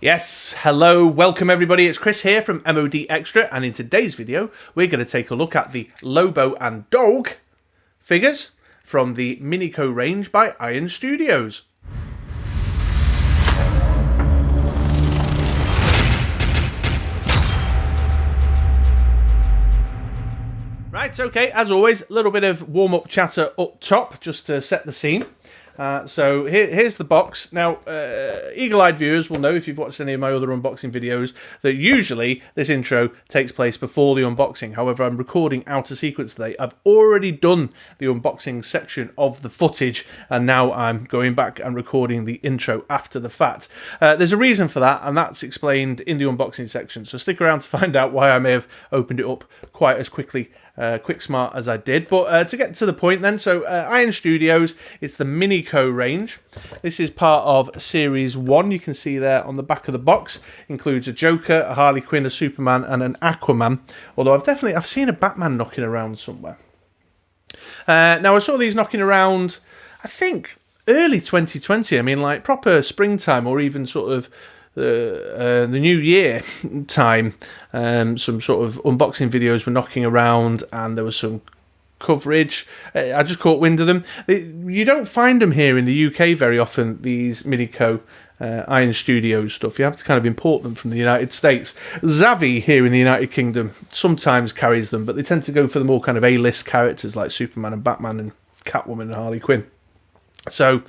Yes, hello, welcome everybody, it's Chris here from MoDXtra, and in today's video we're going to take a look at the Lobo and Dawg figures from the MiniCo range by Iron Studios. Right, okay, as always, a little bit of warm-up chatter up top just to set the scene. So here's the box. Now, eagle-eyed viewers will know, if you've watched any of my other unboxing videos, that usually this intro takes place before the unboxing. However, I'm recording out of sequence today. I've already done the unboxing section of the footage, and now I'm going back and recording the intro after the fact. There's a reason for that, and that's explained in the unboxing section. So stick around to find out why I may have opened it up quite as quick smart as I did. But to get to the point then, so Iron Studios, it's the MiniCo range. This is part of Series 1. You can see there on the back of the box. Includes a Joker, a Harley Quinn, a Superman, and an Aquaman. Although I've seen a Batman knocking around somewhere. Now I saw these knocking around, I think, early 2020. I mean, like proper springtime, or even sort of the new year time. Some sort of unboxing videos were knocking around, and there was some coverage. I just caught wind of them. You don't find them here in the UK very often, these MiniCo Iron Studios stuff. You have to kind of import them from the United States. Zavvi here in the United Kingdom sometimes carries them, but they tend to go for the more kind of A-list characters like Superman and Batman and Catwoman and Harley Quinn. So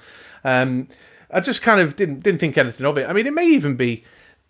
I just kind of didn't think anything of it. I mean, it may even be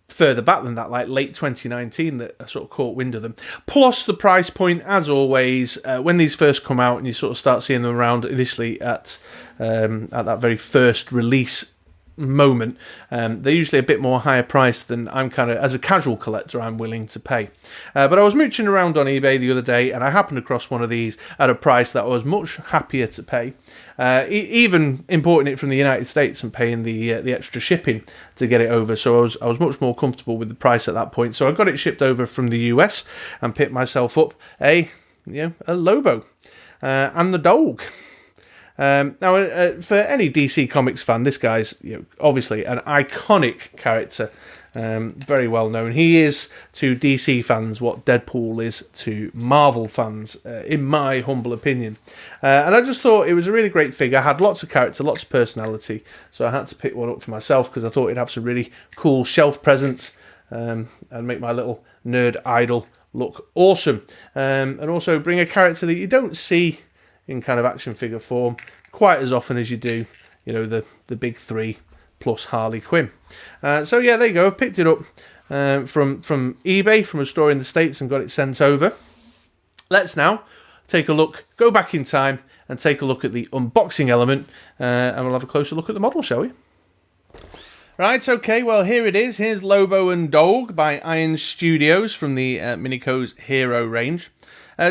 further back than that, like late 2019, that I sort of caught wind of them. Plus the price point, as always, when these first come out and you sort of start seeing them around initially at that very first release moment, they're usually a bit more higher priced than I'm kind of, as a casual collector, I'm willing to pay. But I was mooching around on eBay the other day, and I happened across one of these at a price that I was much happier to pay. Even importing it from the United States and paying the extra shipping to get it over, so I was much more comfortable with the price at that point. So I got it shipped over from the US and picked myself up a Lobo and the Dawg. Now, for any DC Comics fan, this guy's obviously an iconic character, very well known. He is to DC fans what Deadpool is to Marvel fans, in my humble opinion. And I just thought it was a really great figure. Had lots of character, lots of personality, so I had to pick one up for myself because I thought it'd have some really cool shelf presence and make my little nerd idol look awesome, and also bring a character that you don't see in kind of action figure form quite as often as you do, the big three plus Harley Quinn. So yeah, there you go. I've picked it up from eBay, from a store in the States, and got it sent over. Let's now take a look, go back in time, and take a look at the unboxing element, and we'll have a closer look at the model, shall we? Right, okay, well, here it is. Here's Lobo and Dawg by Iron Studios from the MiniCo's Hero range.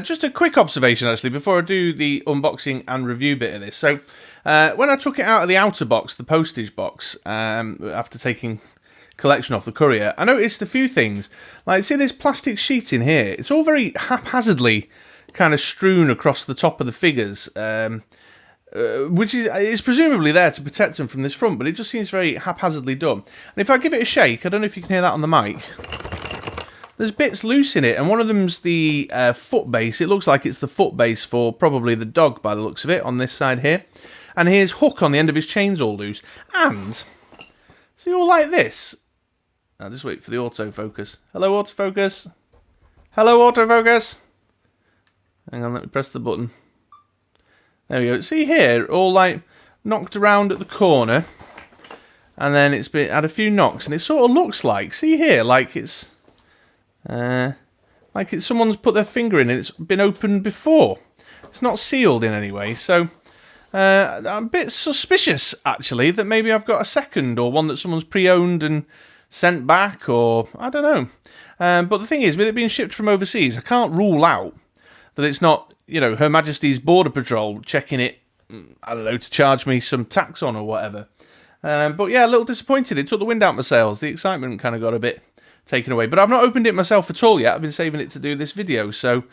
Just a quick observation, actually, before I do the unboxing and review bit of this. So, when I took it out of the outer box, the postage box, after taking collection off the courier, I noticed a few things. Like, see this plastic sheet in here? It's all very haphazardly kind of strewn across the top of the figures, which is presumably there to protect them from this front, but it just seems very haphazardly done. And if I give it a shake, I don't know if you can hear that on the mic, there's bits loose in it, and one of them's the foot base. It looks like it's the foot base for probably the dog by the looks of it on this side here. And his hook on the end of his chain's all loose. And, see, all like this. Now, just wait for the autofocus. Hello, autofocus. Hello, autofocus. Hang on, let me press the button. There we go. See here, all like knocked around at the corner. And then it's had a few knocks, and it sort of looks like, see here, like it's someone's put their finger in and it's been opened before. It's not sealed in any way, so I'm a bit suspicious, actually, that maybe I've got a second, or one that someone's pre-owned and sent back, or I don't know. But the thing is, with it being shipped from overseas, I can't rule out that it's not, Her Majesty's Border Patrol checking it, I don't know, to charge me some tax on or whatever. But yeah, a little disappointed. It took the wind out of my sails. The excitement kind of got a bit taken away. But I've not opened it myself at all yet. I've been saving it to do this video. So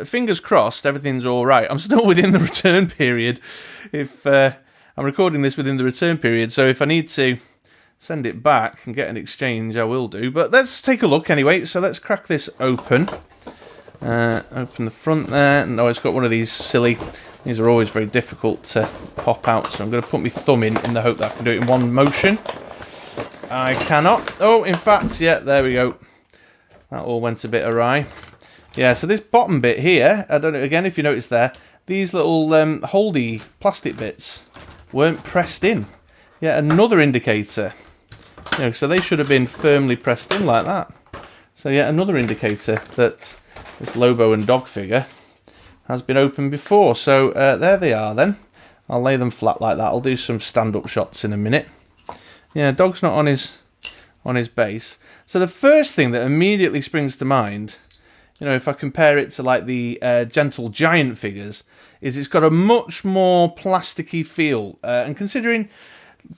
fingers crossed, everything's all right. I'm still within the return period. I'm recording this within the return period. So if I need to send it back and get an exchange, I will do. But let's take a look anyway. So let's crack this open. Open the front there. No, it's got one of these silly... These are always very difficult to pop out. So I'm going to put my thumb in the hope that I can do it in one motion. I cannot. Oh, in fact, yeah, there we go. That all went a bit awry. Yeah, so this bottom bit here, I don't know, again, if you notice there, these little holdy plastic bits weren't pressed in. Yeah, another indicator. You know, so they should have been firmly pressed in like that. So yeah, another indicator that this Lobo and Dog figure has been opened before. So there they are then. I'll lay them flat like that. I'll do some stand-up shots in a minute. Yeah, Dog's not on his base. So the first thing that immediately springs to mind, you know, if I compare it to like the Gentle Giant figures, is it's got a much more plasticky feel. And considering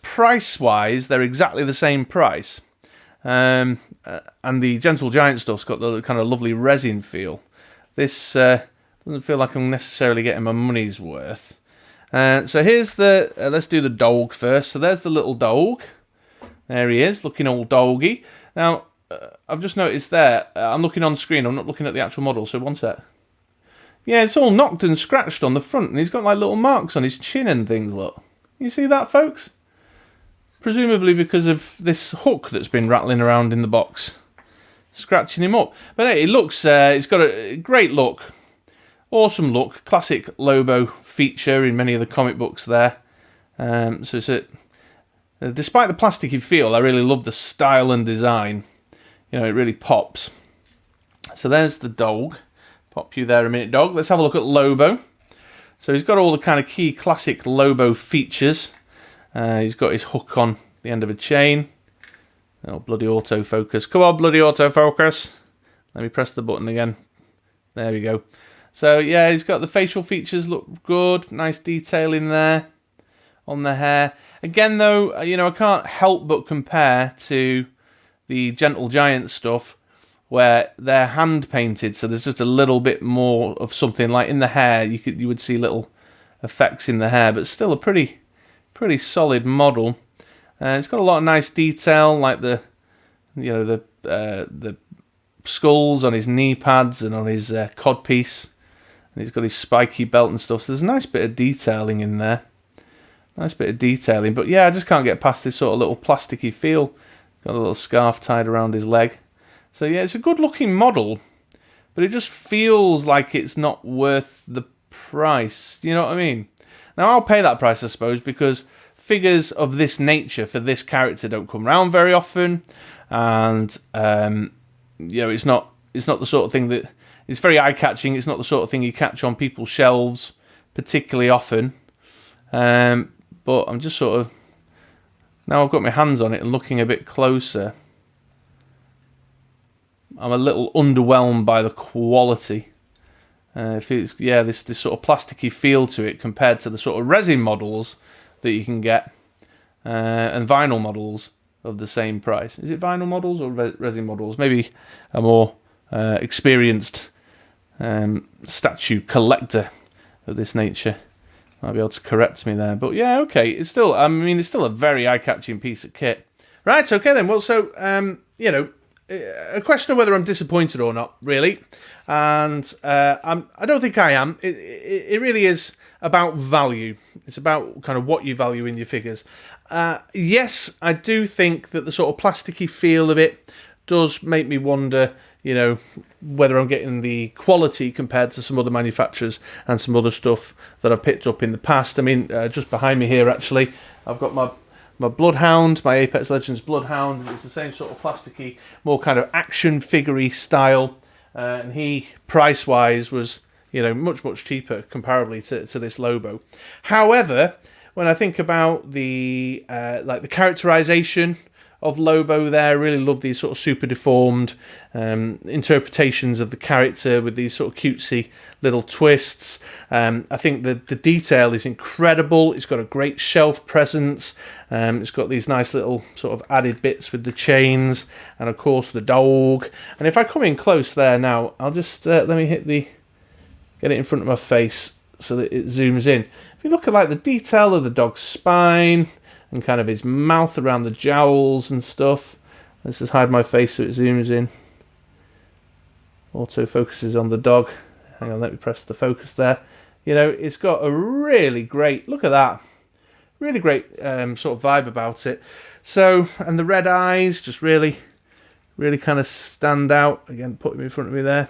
price-wise, they're exactly the same price. And the Gentle Giant stuff's got the kind of lovely resin feel. This doesn't feel like I'm necessarily getting my money's worth. So here's the... let's do the dog first. So there's the little dog. There he is, looking all doggy. Now, I've just noticed there, I'm looking on screen, I'm not looking at the actual model, so one sec. Yeah, it's all knocked and scratched on the front, and he's got like little marks on his chin and things, look. You see that, folks? Presumably because of this hook that's been rattling around in the box, scratching him up. But hey, it looks, it's got a great look. Awesome look, classic Lobo feature in many of the comic books there. So it's despite the plasticky feel, I really love the style and design. You know, it really pops. So there's the dog. Pop you there a minute, dog. Let's have a look at Lobo. So he's got all the kind of key classic Lobo features. He's got his hook on the end of a chain. Oh, bloody autofocus. Come on, bloody autofocus. Let me press the button again. There we go. So, yeah, he's got the facial features look good. Nice detail in there on the hair. Again, though, you know, I can't help but compare to the Gentle Giant stuff where they're hand painted. So there's just a little bit more of something like in the hair. You would see little effects in the hair, but still a pretty solid model. It's got a lot of nice detail, like the skulls on his knee pads and on his codpiece. And he's got his spiky belt and stuff. So there's a nice bit of detailing in there. Nice bit of detailing. But yeah, I just can't get past this sort of little plasticky feel. Got a little scarf tied around his leg. So yeah, it's a good looking model. But it just feels like it's not worth the price. You know what I mean? Now, I'll pay that price, I suppose, because figures of this nature for this character don't come around very often. And, you know, it's not the sort of thing that... It's very eye-catching. It's not the sort of thing you catch on people's shelves particularly often. But I'm just sort of... Now I've got my hands on it and looking a bit closer, I'm a little underwhelmed by the quality. This sort of plasticky feel to it compared to the sort of resin models that you can get and vinyl models of the same price. Is it vinyl models or resin models? Maybe a more experienced statue collector of this nature might be able to correct me there. But yeah, okay, it's still a very eye-catching piece of kit. Right, okay then. Well, so you know, a question of whether I'm disappointed or not, really, and I don't think I am. It really is about value. It's about kind of what you value in your figures. Yes, I do think that the sort of plasticky feel of it does make me wonder, you know, whether I'm getting the quality compared to some other manufacturers and some other stuff that I've picked up in the past. I mean, just behind me here, actually, I've got my Bloodhound, my Apex Legends Bloodhound. It's the same sort of plasticky, more kind of action figure-y style. And he, price-wise, was, you know, much cheaper comparably to this Lobo. However, when I think about the like the characterization of Lobo there, I really love these sort of super deformed interpretations of the character with these sort of cutesy little twists. I think the detail is incredible. It's got a great shelf presence. It's got these nice little sort of added bits with the chains and of course the dog. And if I come in close there now, I'll just let me get it in front of my face so that it zooms in. If you look at like the detail of the dog's spine, and kind of his mouth around the jowls and stuff. Let's just hide my face so it zooms in. Auto focuses on the dog. Hang on, let me press the focus there. You know, it's got a really great, look at that, really great sort of vibe about it. So, and the red eyes just really kind of stand out. Again, put him in front of me there.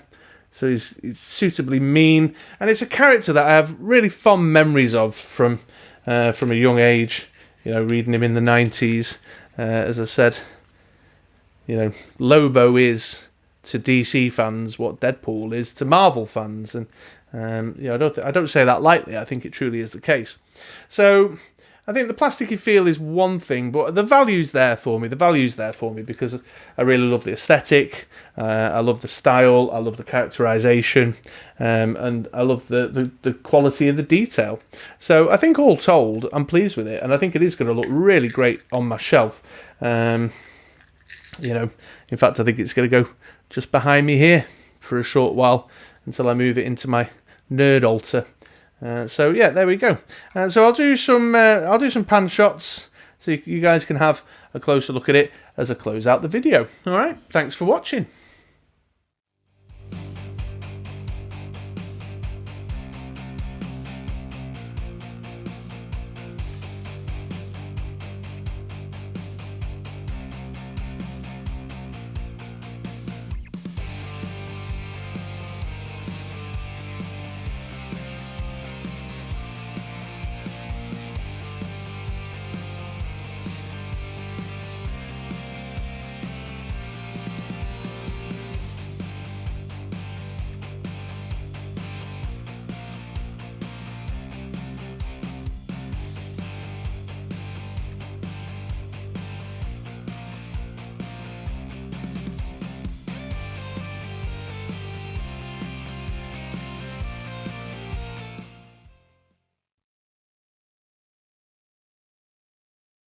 So he's suitably mean, and it's a character that I have really fond memories of from a young age. You know, reading him in the 90s. As I said, you know, Lobo is to DC fans what Deadpool is to Marvel fans, and you know, I don't say that lightly. I think it truly is the case. So I think the plasticky feel is one thing, but the value's there for me. The value's there for me because I really love the aesthetic, I love the style, I love the characterization, and I love the quality of the detail. So I think all told, I'm pleased with it, and I think it is going to look really great on my shelf. You know, in fact, I think it's going to go just behind me here for a short while until I move it into my nerd altar. So yeah, there we go. So I'll do some pan shots so you guys can have a closer look at it as I close out the video. All right, thanks for watching.